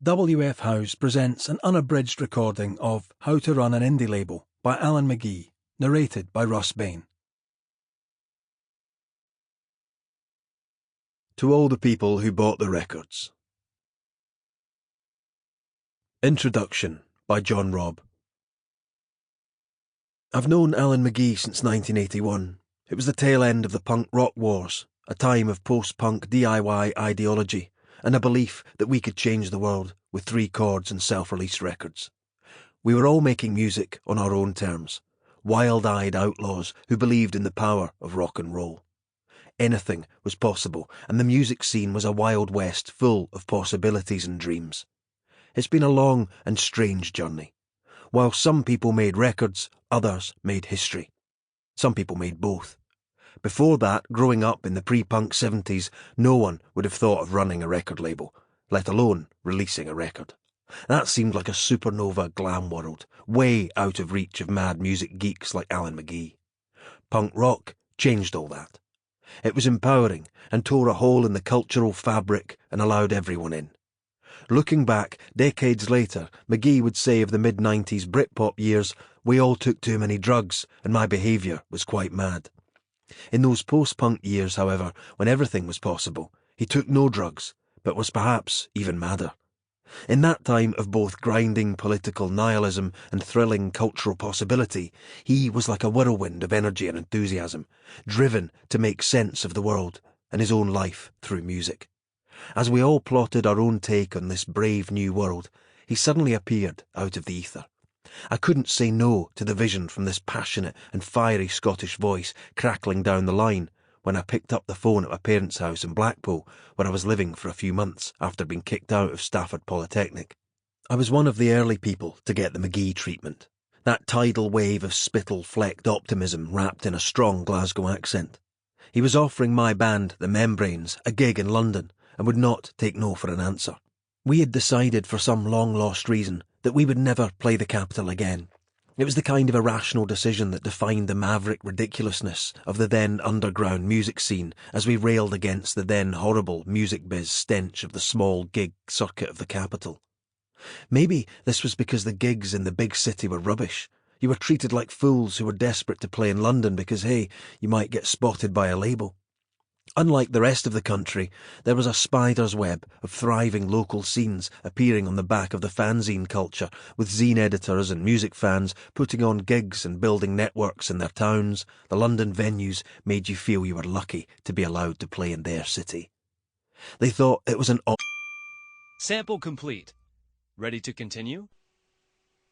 WF House presents an unabridged recording of How to Run an Indie Label by Alan McGee, narrated by Russ Bain. To all the people who bought the records. Introduction by John Robb. I've known Alan McGee since 1981. It was the tail end of the punk rock wars, a time of post-punk DIY ideology, and a belief that we could change the world with 3 chords and self-released records. We were all making music on our own terms, wild-eyed outlaws who believed in the power of rock and roll. Anything was possible, and the music scene was a wild west full of possibilities and dreams. It's been a long and strange journey. While some people made records, others made history. Some people made both. Before that, growing up in the pre-punk 70s, no one would have thought of running a record label, let alone releasing a record. That seemed like a supernova glam world, way out of reach of mad music geeks like Alan McGee. Punk rock changed all that. It was empowering and tore a hole in the cultural fabric and allowed everyone in. Looking back, decades later, McGee would say of the mid-90s Britpop years, "We all took too many drugs and my behaviour was quite mad." In those post-punk years, however, when everything was possible, he took no drugs, but was perhaps even madder. In that time of both grinding political nihilism and thrilling cultural possibility, he was like a whirlwind of energy and enthusiasm, driven to make sense of the world and his own life through music. As we all plotted our own take on this brave new world, he suddenly appeared out of the ether. I couldn't say no to the vision from this passionate and fiery Scottish voice crackling down the line when I picked up the phone at my parents' house in Blackpool, where I was living for a few months after being kicked out of Stafford Polytechnic. I was one of the early people to get the McGee treatment, that tidal wave of spittle-flecked optimism wrapped in a strong Glasgow accent. He was offering my band, The Membranes, a gig in London, and would not take no for an answer. We had decided for some long-lost reason that we would never play the Capitol again. It was the kind of irrational decision that defined the maverick ridiculousness of the then underground music scene as we railed against the then horrible music biz stench of the small gig circuit of the Capitol. Maybe this was because the gigs in the big city were rubbish. You were treated like fools who were desperate to play in London because, hey, you might get spotted by a label. Unlike the rest of the country, there was a spider's web of thriving local scenes appearing on the back of the fanzine culture, with zine editors and music fans putting on gigs and building networks in their towns. The London venues made you feel you were lucky to be allowed to play in their city. They thought it was an Sample complete. Ready to continue?